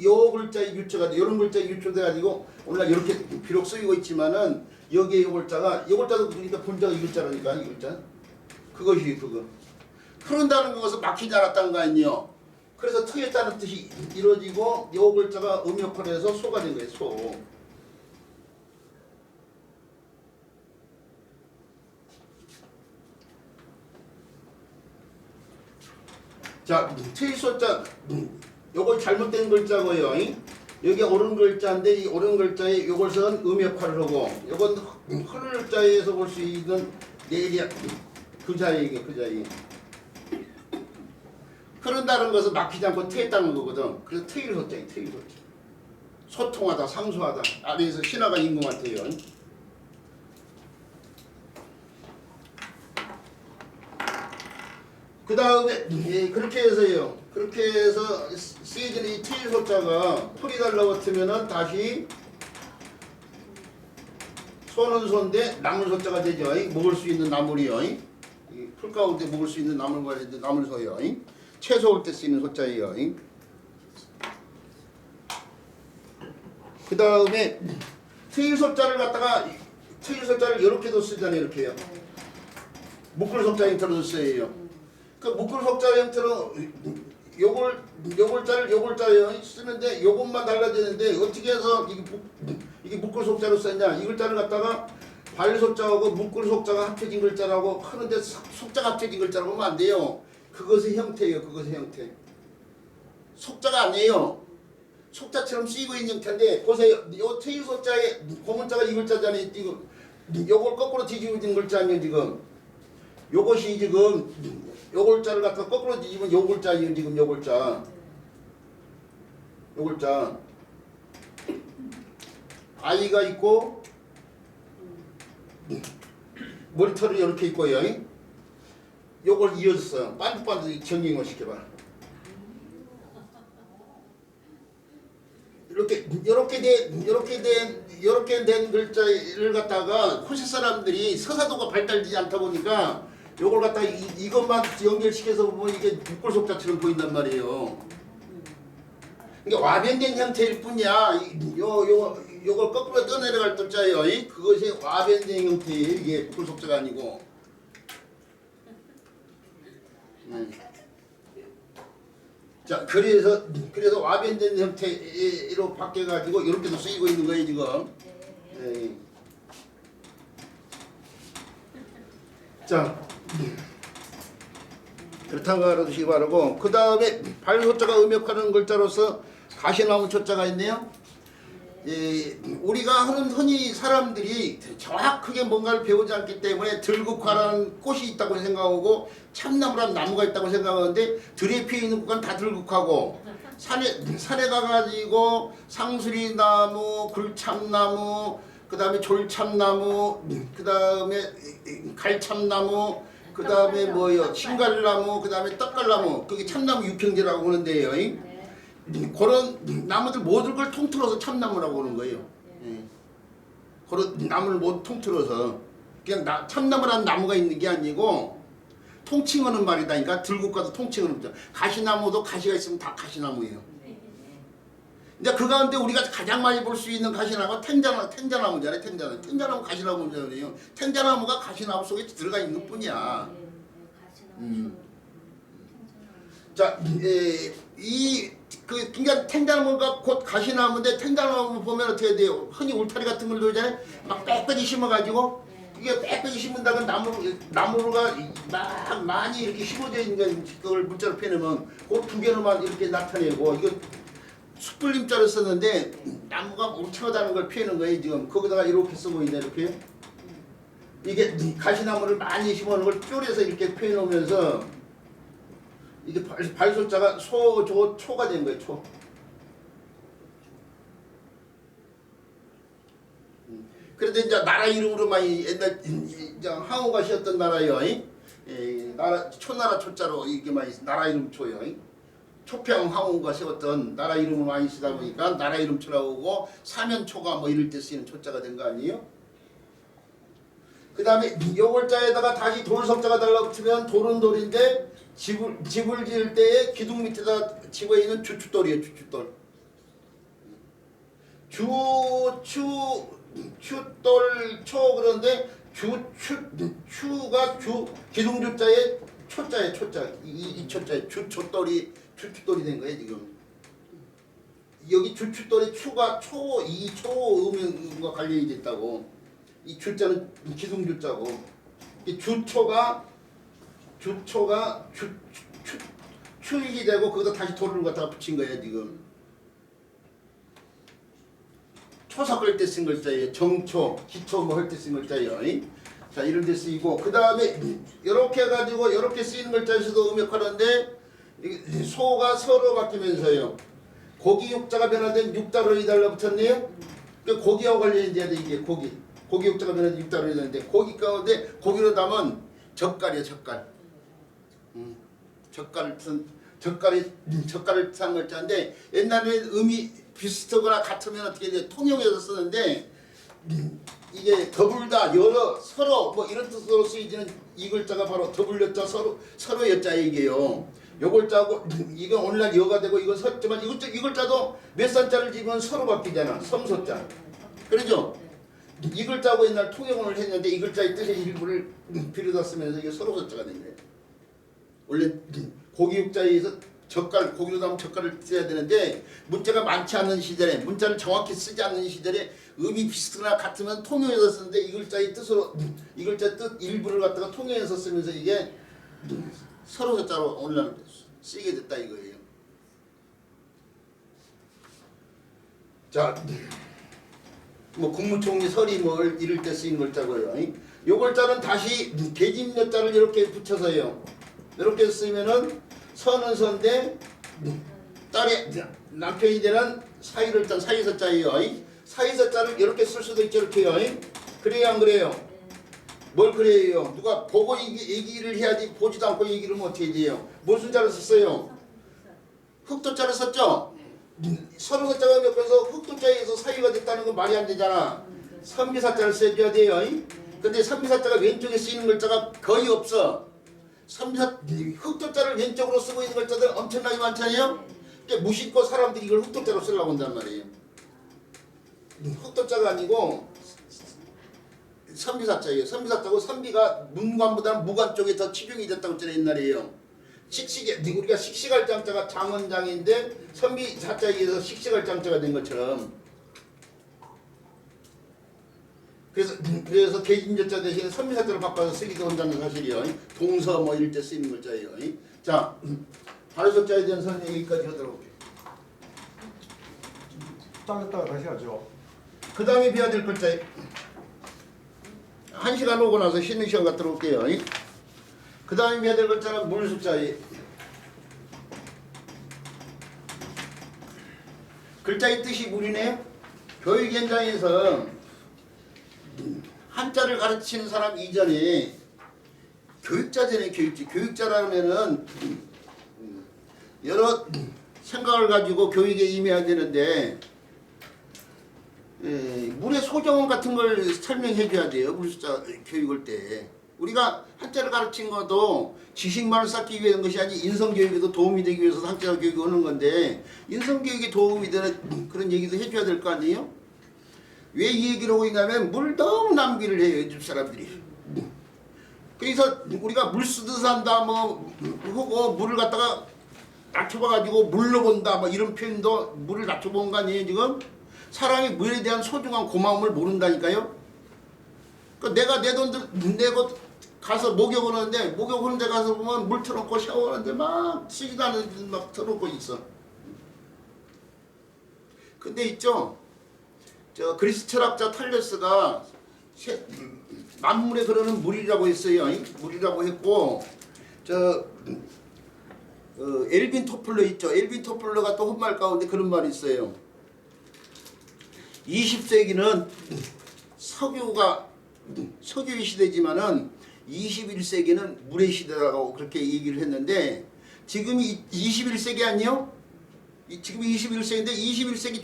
요 글자의 유처가 이런 글자의 유처돼 가지고 오늘날 이렇게 비록 쓰이고 있지만은 여기에 요 글자도 그러니까 본자가 이 글자라니까 이 글자. 그것이 그거. 흐른다는 것은 막히지 않았다는 거 아니에요. 그래서 트였다는 뜻이 이루어지고 요 글자가 음역화를 해서 소가 된 거예요. 소. 자, 트의소자 요거 잘못된 글자고요. 여기 옳은 글자인데 이 옳은 글자에 이것은 음역할을 하고 이건 흐를 자에서 볼 수 있는 내리 그 자에 그 자에 흐른다는 것은 막히지 않고 트였다는 거거든. 그래서 트일 소자에 트일 소자. 소통하다 상수하다 아래에서 신화가 있는 것 같아요. 그 다음에 그렇게 해서요. 그렇게 해서 쓰여지는 이 트일 소자가 풀이 달라붙으면은 다시 소는 소인데 나물 소자가 되죠. 먹을 수 있는 나물이요. 이 풀 가운데 먹을 수 있는 나물과 나물 소요. 채소 올 때 쓰이는 소자예요. 그 다음에 트일 소자를 갖다가 트일 소자를 이렇게도 쓰잖아요. 이렇게요. 묶을 소자 형태로 써요. 그 묶을 소자 형태로 요글자를 쓰는데 요것만 달라지는데 어떻게 해서 이게 묶을 속자로 썼냐? 이 글자를 갖다가 발 속자하고 묶을 속자가 합쳐진 글자라고 하는데 속자가 합쳐진 글자라고 하면 안 돼요. 그것의 형태예요. 그것의 형태. 속자가 아니에요. 속자처럼 쓰이고 있는 형태인데 보세요. 요 트일 속자의 고문자가 이 글자잖아요. 지금 요걸 거꾸로 뒤집어진 글자 아니에요. 지금 요것이 지금 요 글자를 갖다가 거꾸로 뒤집으면 요 글자예요. 지금 요 글자. 요 글자. 아이가 있고 머리털이 이렇게 있고요. 요걸 이어졌어요. 반듯반듯 정리을 시켜봐. 이렇게 된 글자를 갖다가 호시 사람들이 서사도가 발달되지 않다 보니까 요걸 갖다가 이것만 연결시켜서 보면 이게 묶을 속자처럼 보인단 말이에요. 그러니까 와변된 형태일 뿐이야. 요걸 거꾸로 떠내려갈 글자예요. 그것이 와변된 형태예요. 이게 묶을 속자가 아니고. 자, 그래서 와변된 형태로 바뀌어가지고 이렇게도 쓰이고 있는 거예요 지금. 네. 자, 그렇다고 알아두시기 바라고. 그 다음에 발소자가 음역하는 글자로서 가시나무 초자가 있네요. 우리가 흔히 사람들이 정확하게 뭔가를 배우지 않기 때문에 들국화라는 꽃이 있다고 생각하고 참나무라는 나무가 있다고 생각하는데 들에 피어 있는 곳은 다 들국화고 산에 가가지고 상수리나무, 굴참나무, 그 다음에 졸참나무, 그 다음에 갈참나무, 그 다음에 뭐요 신갈나무, 그 다음에 떡갈나무, 그게 참나무 육형제라고 하는데요. 그런 나무들 모든 걸 통틀어서 참나무라고 하는 거예요. 그런 나무를 모두 통틀어서 그냥 참나무라는 나무가 있는 게 아니고 통칭하는 말이다. 그러니까 들국화도 통칭하는 거죠. 가시나무도 가시가 있으면 다 가시나무예요. 근데 그 가운데 우리가 가장 많이 볼 수 있는 가시나무가 텐자나무잖아요. 텐자나무 가시나무잖아요. 텐자나무가 가시나무 속에 들어가 있는 뿐이야. 자, 그러니까 텐자나무가 곧 가시나무인데 텐자나무 보면 어떻게 돼요? 흔히 울타리 같은 걸 놓잖아요. 막 빽빽이 심어가지고 이게 빽빽이 심은다고 나무가 막 많이 이렇게 심어져 있는 그걸 문자로 표현하면 그 두 개로만 이렇게 나타내고 이거 숯불림자로 썼는데 나무가 울창하다는 걸 표현한 거예요 지금. 거기다가 이렇게 쓰고 있네 이렇게. 이게 가시나무를 많이 심어놓은 걸 쪼개서 이렇게 표현하면서 이게 발소자가 초가 된 거예요. 초. 그런데 이제 나라 이름으로 많이 옛날 이제 항우가 쉬었던 나라요. 나라 초나라 초자로 이게 많이 나라 이름 초요. 초평 항우가 세웠던 나라 이름을 많이 쓰다 보니까 나라 이름 초라고 하고 사면초가 뭐 이럴 때 쓰이는 초자가 된 거 아니에요? 그 다음에 요글자에다가 다시 돌석자가 달라붙으면 돌은 돌인데 집을 지을 때에 기둥 밑에다 집어있는 주춧돌이에요. 주춧돌. 주춧돌 초 그런데 추가 기둥주자에 초자에 초자 이 초자에 주춧돌이 된 거예요 지금. 여기 주춧돌의 추가 이 초음과 관련이 됐다고. 이 주자는 기둥주자고 이 주초가 추익이 되고 거기다 다시 돌을 갖다가 붙인 거예요 지금. 초석할 때 쓴 글자예요. 정초, 기초 뭐 할 때 쓴 글자예요. 자, 이런 데 쓰이고 그 다음에 이렇게 해가지고 이렇게 쓰이는 글자에서도 음역하는데 소가 서로 바뀌면서요. 고기 육자가 변화된 육자로 달라붙었네요. 그 고기하고 관련이 돼야 돼. 이게 고기 육자가 변화된 육자로 되는데 고기 가운데 고기로 담은 젓갈이에요. 젓갈을 산 글자인데 옛날에는 음이 비슷하거나 같으면 어떻게 돼? 통용해서 쓰는데 이게 더불다 여러 서로 뭐 이런 뜻으로 쓰이지는 이 글자가 바로 더불렸자 서로 여자 얘기예요. 요 글자고 이건 오늘날 여가 되고 이건 섰지만 이 글자도 몇 산자를 집으면 서로 바뀌잖아. 섬소자. 그러죠? 이 글자하고 옛날 통용을 했는데 이 글자의 뜻의 일부를 빌어다 쓰면서 이게 서로 소자가 된 거예요. 원래 고기 육자에서 고기로 담은 젓갈을 써야 되는데 문자가 많지 않은 시절에 문자를 정확히 쓰지 않는 시절에 음이 비슷하거나 같으면 통용해서 쓰는데 이 글자의 뜻으로 이 글자 뜻 일부를 갖다가 통용해서 쓰면서 이게 서로 소자로 오늘날 쓰게 됐다 이거예요. 자, 뭐 국무총리 설이 뭐 이럴 때 쓰인 글자고요. 이 글자는 다시 계집여자를 이렇게 붙여서요. 이렇게 쓰면은 선은 선대 딸의 남편이 되는 사이를 짠 사이서자예요. 사이서자를 이렇게 쓸 수도 있죠. 이렇게요. 그래요 안 그래요? 뭘 그래요? 누가 보고 얘기를 해야지 보지도 않고 얘기를 하면 어떻게 돼요? 무슨 자를 썼어요? 흑도자를 썼죠? 서로서자가 몇번서 흑도자에서 사이가 됐다는 건 말이 안 되잖아. 선비사자를 써줘야 돼요. 근데 선비사자가 왼쪽에 쓰이는 글자가 거의 없어. 흑도자를 왼쪽으로 쓰고 있는 글자들 엄청나게 많잖아요. 무심코 사람들이 이걸 흑도자로 쓰려고 한단 말이에요. 흑도자가 아니고 선비사자예요. 선비사자고 선비가 문관보다는 무관 쪽에 더 치중이 됐다고 했잖아요. 옛날에요. 우리가 식식할 장자가 장원장인데 선비사자에 의해서 식식할 장자가 된 것처럼 그래서 계집여자 대신에 선비사자로 바꿔서 쓰기도 한다는 사실이요. 동서 뭐 이럴 때 쓰이는 글자예요. 자, 발효석자에 대한 선 얘기까지 하도록 할게요. 따갔다가 다시 하죠. 그 다음에 비워야 될 글자에 1시간 오고 나서 쉬는 시간 갖도록 올게요. 그 다음에 비워야 될 글자는 물숫자에 글자의 뜻이 물이네요. 교육 현장에서 한자를 가르치는 사람 이전에 교육자잖아요. 교육자라면은 여러 생각을 가지고 교육에 임해야 되는데 물의 소정원 같은 걸 설명해 줘야 돼요. 물숫자 교육할 때 우리가 한자를 가르친 것도 지식만을 쌓기 위한 것이 아니라 인성교육에도 도움이 되기 위해서 한자 교육을 하는 건데 인성교육에 도움이 되는 그런 얘기도 해줘야 될 거 아니에요? 왜 이 얘기를 하고 있냐면 물 너무 낭비를 해요. 요즘 사람들이. 그래서 우리가 물 쓰듯 한다 뭐 하고 물을 갖다가 낮춰봐가지고 물로 본다 뭐 이런 표현도 물을 낮춰본 거 아니에요 지금? 사람이 물에 대한 소중한 고마움을 모른다니까요. 그러니까 내가 내 돈 내고 가서 목욕을 하는데 목욕하는 데 가서 보면 물 틀어놓고 샤워하는데 막 쓰지도 않는데 막 틀어놓고 있어. 근데 있죠. 저 그리스 철학자 탈레스가 만물에 그러는 물이라고 했어요. 물이라고 했고 엘빈 토플러 있죠. 엘빈 토플러가 또 한 말 가운데 그런 말이 있어요. 20세기는 석유의 시대지만은 21세기는 물의 시대라고 그렇게 얘기를 했는데 지금이 21세기 아니요? 지금 21세기인데 21세기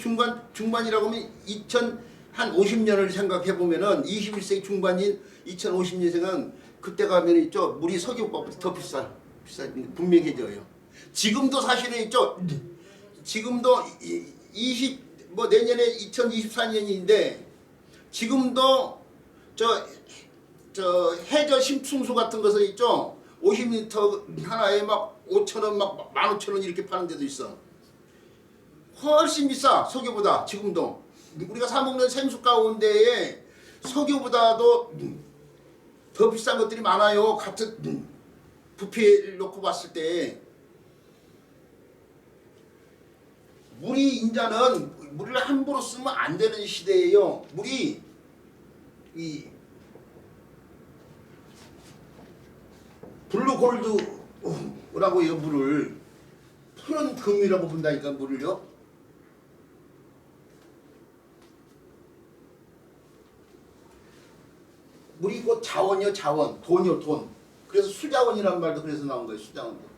중반이라고 하면 2050년을 생각해 보면은 21세기 중반인 2050년생은 그때 가면 있죠. 물이 석유보다 더 비싸 분명해져요. 지금도 사실은 있죠. 지금도 내년에 2024년인데 지금도 저 해저 심층수 같은 것은 있죠. 50리터 하나에 막 5,000원 막 15,000원 이렇게 파는 데도 있어. 훨씬 비싸 석유보다 지금도. 우리가 사 먹는 생수 가운데에 석유보다도 더 비싼 것들이 많아요. 같은 부피를 놓고 봤을 때 물이 인자는 물을 함부로 쓰면 안 되는 시대예요. 물이 이 블루 골드라고 해요. 물을 푸른 금이라고 본다니까 물을요. 물이 곧 자원이요. 자원. 돈이요. 돈. 그래서 수자원이라는 말도 그래서 나온 거예요. 수자원도.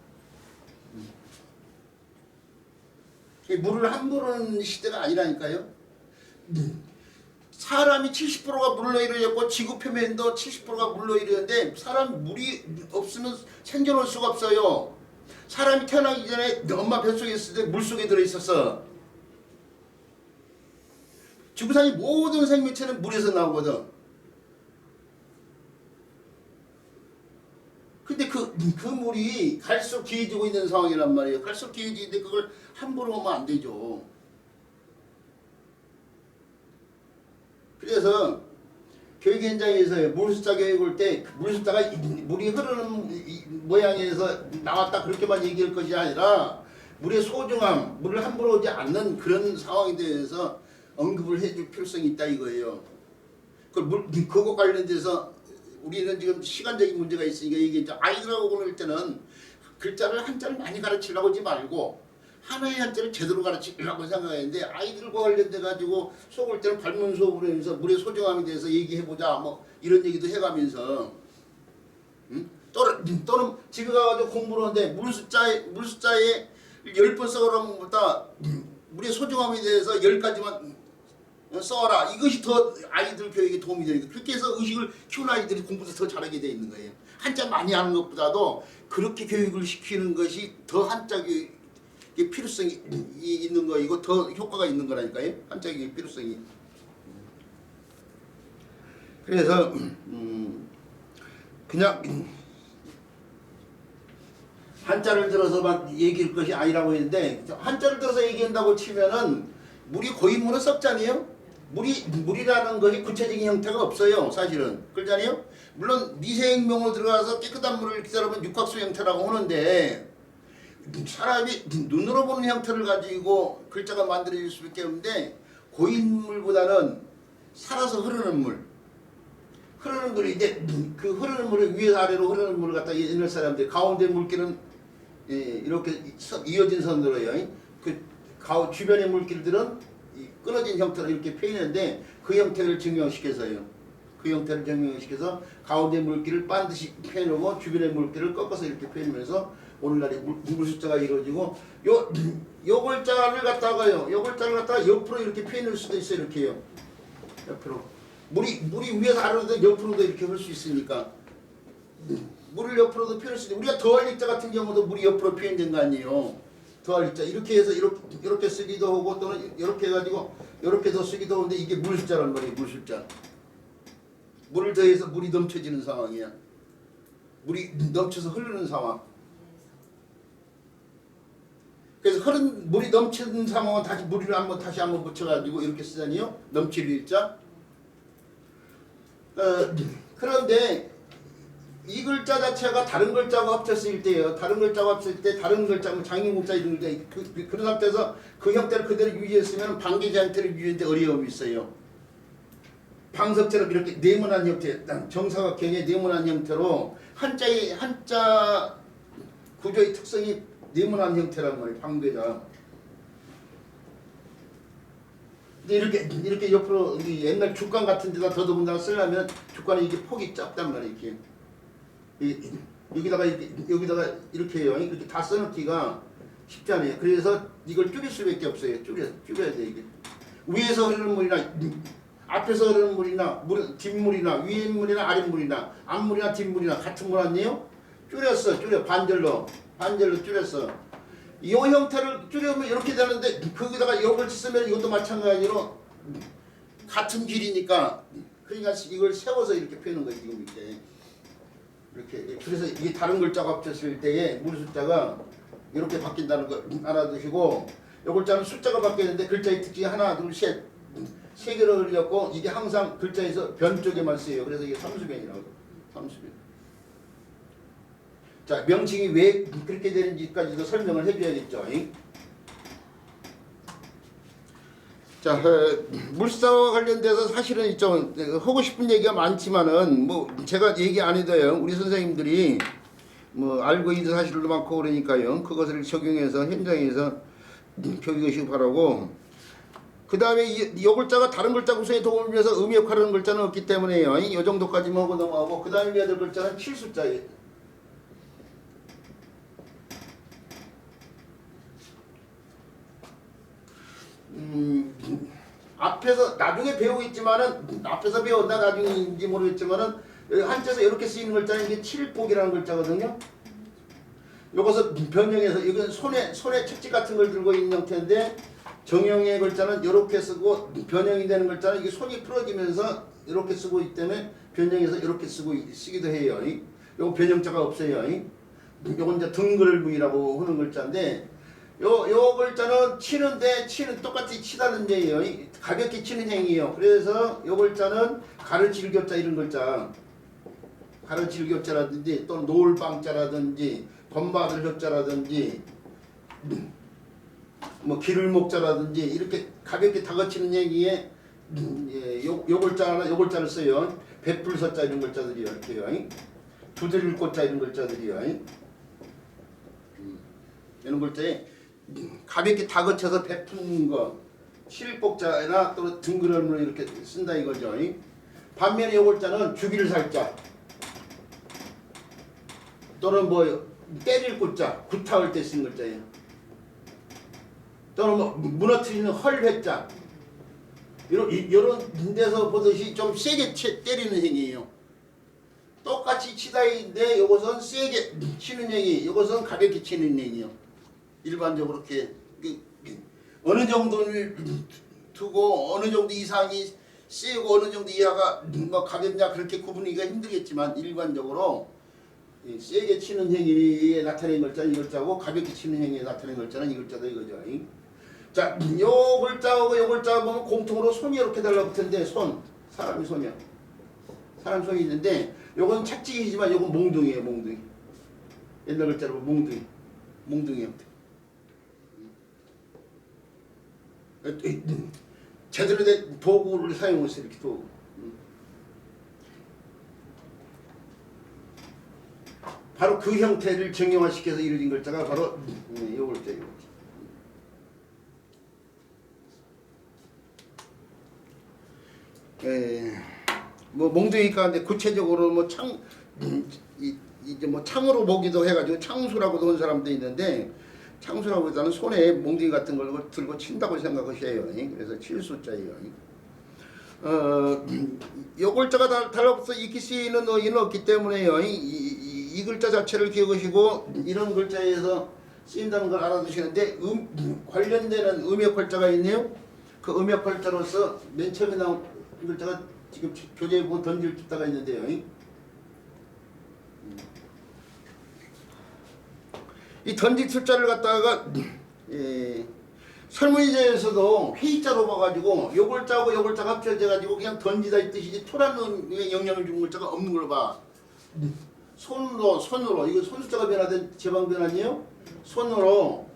물을 함부로는 시대가 아니라니까요. 사람이 70%가 물로 이루어졌고 지구 표면도 70%가 물로 이루어졌는데 사람 물이 없으면 생존할 수가 없어요. 사람이 태어나기 전에 엄마 뱃속에 있을 때 물속에 들어있었어. 지구상의 모든 생명체는 물에서 나오거든. 근데 그 물이 갈수록 귀해지고 있는 상황이란 말이에요. 갈수록 귀해지는데 그걸 함부로 하면 안 되죠. 그래서 교육 현장에서 물숫자 교육을 때 물숫자가 물이 흐르는 모양에서 나왔다 그렇게만 얘기할 것이 아니라 물의 소중함, 물을 함부로 오지 않는 그런 상황에 대해서 언급을 해줄 필요성이 있다 이거예요. 그거 관련돼서 우리는 지금 시간적인 문제가 있으니까 얘기했죠. 아이들하고 보낼 때는 글자를 한자를 많이 가르치려고 하지 말고 하나의 한자를 제대로 가르치려고 생각했는데 아이들과 관련돼 가지고 수업할 때는 발문 수업을 하면서 물의 소중함에 대해서 얘기해보자 뭐 이런 얘기도 해가면서 또는 집에 가가지고 공부를 하는데 물숫자에 10번 써오라는 것보다 물의 소중함에 대해서 10가지만 써라. 이것이 더 아이들 교육에 도움이 되니까 그렇게 해서 의식을 키운 아이들이 공부도 더 잘하게 돼 있는 거예요. 한자 많이 하는 것보다도 그렇게 교육을 시키는 것이 더 한자 교육의 필요성이 있는 거이고 더 효과가 있는 거라니까요. 한자 교육의 필요성이. 그래서 그냥 한자를 들어서만 얘기할 것이 아니라고 했는데 한자를 들어서 얘기한다고 치면은 물이 고인물은 썩잖아요. 물이라는 것이 구체적인 형태가 없어요. 사실은. 그렇잖아요. 물론 미생명으로 들어가서 깨끗한 물을 기다리면 육각수 형태라고 하는데 사람이 눈으로 보는 형태를 가지고 글자가 만들어질 수밖에 없는데 고인물보다는 살아서 흐르는 물. 흐르는 물이 이제 그 흐르는 물을 위에서 아래로 흐르는 물을 갖다 옛날 사람들이 가운데 물길은 이렇게 이어진 선으로 해요. 그 주변의 물길들은 끊어진 형태로 이렇게 펴있는데 그 형태를 증명시켜서요. 그 형태를 증명시켜서 가운데 물길을 반드시 펴놓고 주변의 물길을 꺾어서 이렇게 펴면서 오늘날의 물숫자가 이루어지고 요 글자를 갖다가요. 요 글자를 갖다가 옆으로 이렇게 펴놓을 수도 있어요. 이렇게요. 옆으로. 물이 위에서 아래로도 옆으로도 이렇게 할 수 있으니까 물을 옆으로도 펴놓을 수 있어요. 우리가 더할 입자 같은 경우도 물이 옆으로 표현된 거 아니에요. 더할 입자 이렇게 해서 이렇게 쓰기도 하고 또는 이렇게 해가지고 이렇게 더 쓰기도 하는데 이게 물숫자란 말이에요. 물숫자. 물을 더해서 물이 넘쳐지는 상황이야. 물이 넘쳐서 흐르는 상황. 그래서 물이 넘치는 상황은 물을 다시 한번 붙여가지고 이렇게 쓰잖아요. 넘칠 일자. 그런데 이 글자 자체가 다른 글자하고 합쳤을 때요. 다른 글자하고 합쳤을 때 다른 글자, 장인국자 이런 글자 그런 상태에서 그 형태를 그대로 유지했으면 방계제 형태를 유지하는데 어려움이 있어요. 방석처럼 이렇게 네모난 형태, 정사각형의 네모난 형태로 한자 구조의 특성이 네모난 형태란 말이에요. 방계자. 근데 이렇게 옆으로 옛날 죽간 같은 데다 더더군다나 쓰려면 죽간은 이게 폭이 작단 말이에요. 이렇게. 여기다가 이렇게 해요. 이렇게 다 써놓기가 쉽지 않아요. 그래서 이걸 줄일 수밖에 없어요. 줄여야 돼 이게. 위에서 흐르는 물이나 앞에서 흐르는 물이나 뒷물이나 위에 물이나 아랫 물이나 앞물이나 뒷물이나 같은 물 아니에요? 줄여 반절로 줄였어. 이 형태를 줄이면 이렇게 되는데 거기다가 이걸 쓰면 이것도 마찬가지로 같은 길이니까 그러니까 이걸 세워서 이렇게 펴는 거예요. 지금 이렇게 그래서 이게 다른 글자가 합쳤을 때에 물숫자가 이렇게 바뀐다는 거 알아두시고 이 글자는 숫자가 바뀌었는데 글자의 특징이 하나 둘 셋 세 개로 흘렸고 이게 항상 글자에서 변 쪽에만 쓰여요. 그래서 이게 삼수변이라고. 삼수변. 자, 명칭이 왜 그렇게 되는지까지도 설명을 해줘야겠죠. 자, 물사와 관련돼서 사실은 좀 하고 싶은 얘기가 많지만은 뭐 제가 얘기 안 해도요. 우리 선생님들이 뭐 알고 있는 사실도 많고 그러니까요. 그것을 적용해서 현장에서 교육하시기 바라고. 그 다음에 이 글자가 다른 글자 구성에 도움을 주면서 의미 역할하는 글자는 없기 때문에요. 이 정도까지만 하고 넘어가고 그 다음에 해야 될 글자는 칠수자예요. 앞에서 나중에 배우겠지만은 앞에서 배웠나 나중인지 모르겠지만은 한자에서 이렇게 쓰이는 글자는 이게 칠복이라는 글자거든요. 요것을 변형해서 이건 손에 책지 같은 걸 들고 있는 형태인데 정형의 글자는 이렇게 쓰고 변형이 되는 글자는 이게 손이 풀어지면서 이렇게 쓰고 있기 때문에 변형해서 이렇게 쓰기도 해요. 요거 변형자가 없어요. 요건 이제 등글무이라고 하는 글자인데 요 글자는 치는 똑같이 치다는 얘기예요. 가볍게 치는 행위예요. 그래서 요 글자는 가르칠 교자 이런 글자, 가르칠 교자라든지 또 노을방자라든지 번받을 효자라든지 뭐 기를 목자라든지 이렇게 가볍게 다그치는 얘기에 요 글자나 요 글자를 써요. 베풀서자 이런 글자들이요. 이렇게요. 두드릴 꽃자 이런 글자들이요. 이런 글자에 가볍게 다그쳐서 베푸는 거 실복자나 또 등그름으로 이렇게 쓴다 이거죠. 반면에 요 글자는 죽일 살자 또는 뭐 때릴 꽃자 구타할 때 쓴 글자예요. 또는 뭐 무너뜨리는 헐회자 이런 데서 보듯이 좀 세게 때리는 행위예요. 똑같이 치다인데 이것은 세게 치는 행위, 이것은 가볍게 치는 행위요. 일반적으로 이렇게 어느 정도를 두고 어느 정도 이상이 세고 어느 정도 이하가 뭐 가볍냐 그렇게 구분하기가 힘들겠지만 일반적으로 세게 치는 행위에 나타내는 글자는 이 글자고 가볍게 치는 행위에 나타내는 글자는 이 글자다 이거죠. 자, 요 글자하고 요 글자 보면 공통으로 손이 이렇게 달라붙는데 사람이 손이야. 사람 손이 있는데 요건 착지이지만 요건 몽둥이에요. 몽둥이. 옛날 글자로 몽둥이 형태. 제대로 된 도구를 사용해서 이렇게 도구. 바로 그 형태를 정형화시켜서 이루어진 글자가 바로 이 글자예요. 뭐 몽둥이 가운데 구체적으로 뭐 이제 뭐 창으로 보기도 해가지고 창수라고도 하는 사람도 있는데 창수라고보다는 손에 몽둥이 같은 걸 들고 친다고 생각하셔요. 그래서 칠수자예요. 요 글자가 달라붙어 익히 쓰이는 어휘는 없기 때문에요. 이 글자 자체를 기억하시고 이런 글자에서 쓰인다는 걸 알아두시는데 관련되는 음역 글자가 있네요. 그 음역 글자로서 맨 처음에 나온 글자가 지금 교재에 보면 던질 숫자가 있는데요. 이 던질 숫자를 갖다가 설문지에서도 회의자로 봐가지고 요 글자하고 요 글자가 합쳐져가지고 그냥 던지다 이 뜻이지 토라는 영향을 주는 글자가 없는 걸 봐. 손으로 이거 손숫자가 변화된 제방 변화니요. 손으로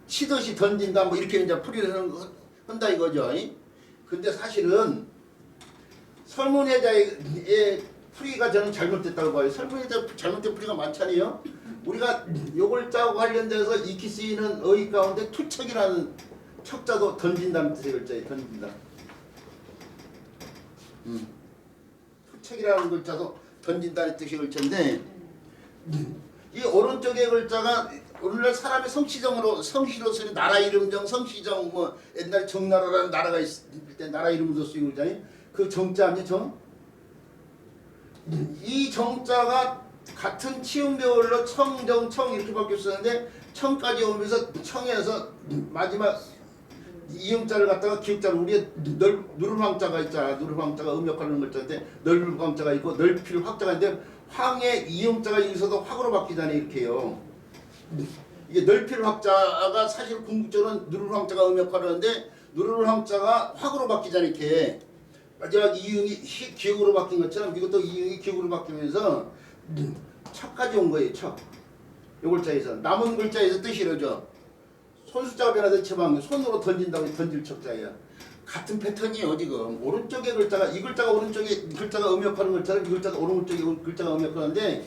치듯이 던진다 뭐 이렇게 이제 풀이를 한다 이거죠. 근데 사실은 설문회자의 풀이가 저는 잘못됐다고 봐요. 설문회자 잘못된 풀이가 많잖아요. 우리가 요 글자하고 관련돼서 익히 쓰이는 어휘 가운데 투척이라는 척자도 던진다는 뜻의 글자예요. 던진다. 투척이라는 글자도 던진다는 뜻의 글자인데 이 오른쪽의 글자가 오늘날 사람의 성시로 쓰는 나라 이름정 성시정 뭐 옛날 정나라라는 나라가 있을 때 나라 이름도 쓰이고 그러잖아요. 그 정자 아니에요? 정? 이 정자가 같은 치음배열로 청정청 이렇게 바뀌었었는데 청까지 오면서 청에서 마지막 이음자를 갖다가 기역자를 우리가 누를 황자가 있잖아. 누를 황자가 음역하는 글자인데 넓을 황자가 있고 넓힐 확자가 있는데 황의 이음자가 여기서도 확으로 바뀌잖아요. 이렇게요. 이게 넓힐 확자가 사실 궁극적으로는 누를 황자가 음역하는데 누를 황자가 확으로 바뀌잖아요. 이렇게 마지막 이응이 기역으로 바뀐 것처럼 이것도 이응이 기역으로 바뀌면서 척까지 온 거예요. 척. 요 글자에서 남은 글자에서 뜻이 이러죠. 손숫자가 변화된 처방 손으로 던진다고 던질 척자예요. 같은 패턴이에요. 지금 오른쪽에 글자가 이 글자가 오른쪽에 글자가 음역하는 글자를 이 글자가 오른쪽에 글자가 음역하는데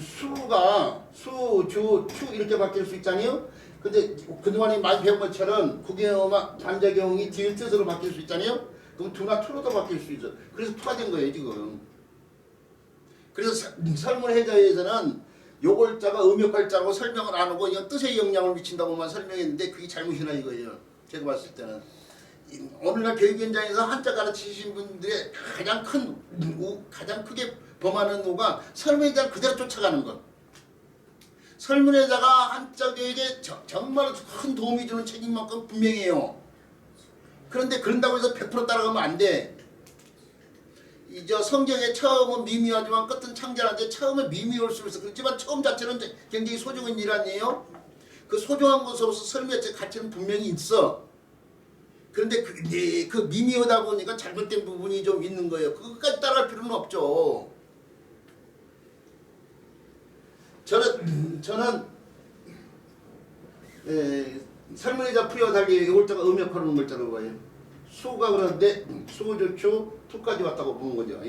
수가 수, 주, 추 이렇게 바뀔 수 있잖아요. 근데 그동안에 많이 배운 것처럼 구경어마 반자경이 뒤의 뜻으로 바뀔 수 있잖아요. 그럼 두나 투로도 바뀔 수 있어. 그래서 투가 된 거예요 지금. 그래서 설문해자에서는 요 글자가 음역할자라고 설명을 안 하고 이건 뜻에 영향을 미친다고만 설명했는데 그게 잘못이라 이거예요. 제가 봤을 때는. 오늘날 교육 현장에서 한자 가르치신 분들의 가장 크게 범하는 오가 설문해자를 그대로 쫓아가는 것. 설문해자가 한자 교육에 정말 큰 도움이 주는 책임만큼 분명해요. 그런데 그런다고 해서 100% 따라가면 안 돼. 이제 성경에 처음은 미미하지만 끝은 창조하는데 처음에 미미할 수 있어. 그렇지만 처음 자체는 굉장히 소중한 일 아니에요? 그 소중한 것으로서 설문의 가치는 분명히 있어. 그런데 그 미미하다 보니까 잘못된 부분이 좀 있는 거예요. 그것까지 따라갈 필요는 없죠. 저는 설문의자 풀이와 달리 이 글자가 음역하는 글자로 봐요. 수가 그런데 수조추 투까지 왔다고 보는 거죠.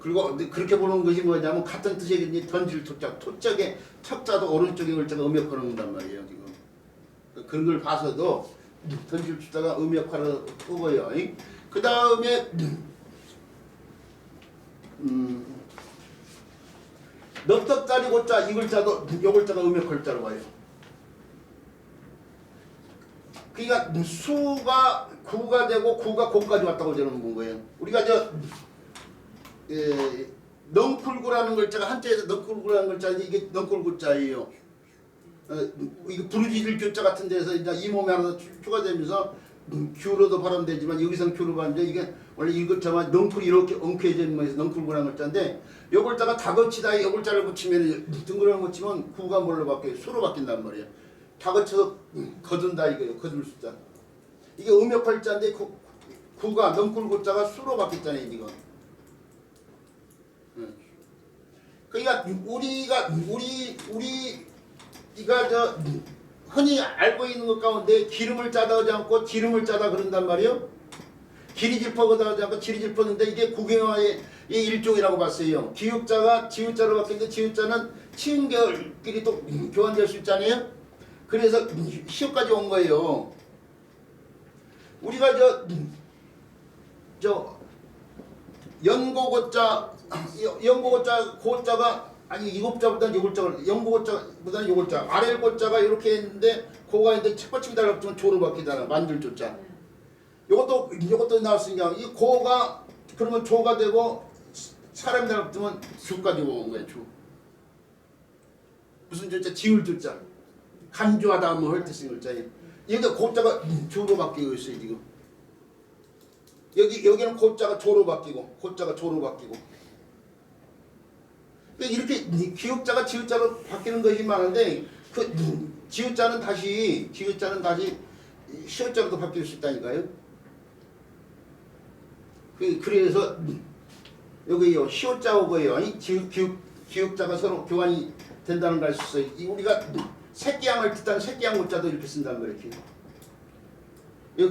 그리고 그렇게 보는 것이 뭐냐면 같은 뜻이겠니 던질 토자 토짝에 척자도 오른쪽에 글자가 음역하는 건단 말이에요. 지금 그런 걸 봐서도 던질 토자가 음역하는 거고요. 그 다음에 넙떡다리 고자 이 글자도 이 글자가 음역할 자로 봐요. 그러니까 수가 구가 되고 구가 고까지 왔다고 저는 본 거예요. 우리가 넝쿨구라는 글자가 한자에서 넝쿨구라는 글자인데 이게 넝쿨구자예요. 이거 부르짖을 교자 같은 데서 이제 이 몸에 하나 추가되면서 규로도 발음되지만 여기서는 규로 발음돼. 이게 원래 이 글자만 넝쿨이 이렇게 엉켜져 있는 거에서 넝쿨구라는 글자인데 요 글자가 다거치다에 요 글자를 붙이면 둥그런 거 붙이면 구가 뭘로 바뀌어요? 수로 바뀐단 말이에요. 다거쳐서 거둔다 이거예요. 거둘 숫자. 이게 음역할 자인데 구가 넝쿨구자가 수로 바뀌었잖아요 지금. 그러니까 우리가 흔히 알고 있는 것 가운데 기름을 짜다 하지 않고 기름을 짜다 그런단 말이에요. 기리질퍼거다 하지 않고 지리질퍼인데 이게 구경화의 일종이라고 봤어요. 기육자가 지읒자로 바뀌는데 지읒자는 치은결끼리 또 교환될 수 있잖아요. 그래서 시옷까지 온 거예요. 우리가 연고고자 고자가 아니 이곱자보다는 요글자가 연고고자보다는 요글자 아래고자가 이렇게 했는데 고가 있는데 책받침이 달라붙으면 조로 바뀌잖아. 만들 조자. 요것도 나왔으니까 이 고가 그러면 조가 되고 사람이 달라붙으면 주까지 온 거야. 주. 무슨 조자? 지울 조자. 간주하다 뭐 할 때 쓴 글자예요. 여기가 고자가 조로 바뀌고 있어요 지금. 여기는 고자가 조로 바뀌고 고자가 조로 바뀌고. 이렇게 기역자가 지읒자로 바뀌는 것이 많은데 그 지읒자는 다시 시옷자로도 바뀔 수 있다니까요. 그래서 여기요 시옷자하고요 기역자가 서로 교환이 된다는 걸 알 수 있어요. 우리가 새끼양을 뜻하는 새끼양 고자도 이렇게 쓴다는 거예요. 이렇게.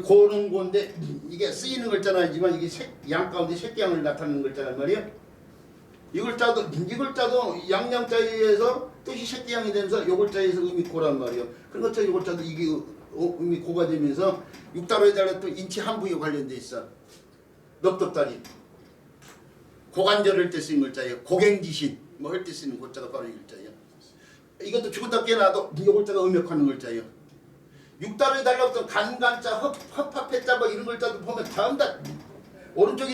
고는 고인데 이게 쓰이는 글자는 아니지만 이게 양 가운데 새끼양을 나타내는 글자란 말이에요. 이 글자도 양양자에 의해서 뜻이 새끼양이 되면서 요 글자에서 의미 고란 말이에요. 그런 것처럼 요 글자도 이게 의미 고가 되면서 육다로에 달라 또 인치 한 부위에 관련돼 있어. 넙떡다리 고관절을 때 쓰는 글자예요. 고갱지신 뭐 할 때 쓰는 글자가 바로 이 글자예요. 이것도 죽었다 깨어나도 이 글자가 음역하는 글자예요. 육다로에 달라붙은 간간자 흡합했자 뭐 이런 글자도 보면 전부 다 오른쪽에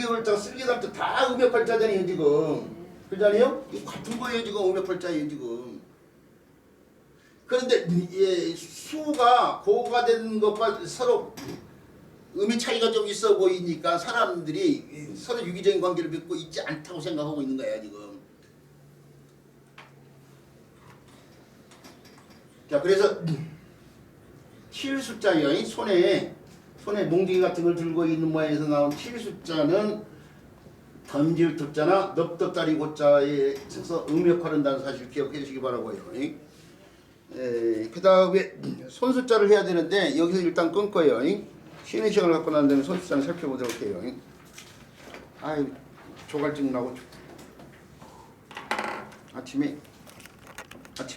글자가 쓸게 달때 다 음역할 자잖아요 지금. 그러잖아요? 이거 같은 거예요 지금. 음역할 자예요 지금. 그런데 수가 고가 된 것과 서로 의미 차이가 좀 있어 보이니까 사람들이 서로 유기적인 관계를 맺고 있지 않다고 생각하고 있는 거야 지금. 자 그래서 칠숫자요. 손에 몽둥이 같은 걸 들고 있는 모양에서 나온 칠숫자는 던질 숫자나 넙떡다리 고자에 있어서 음역하는다는 사실 기억해 주시기 바라고요. 그 다음에 손숫자를 해야 되는데 여기서 일단 끊 거예요. 쉬는 시간을 갖고 난 다음에 손숫자를 살펴보도록 해요. 아유 조갈증 나고 아침에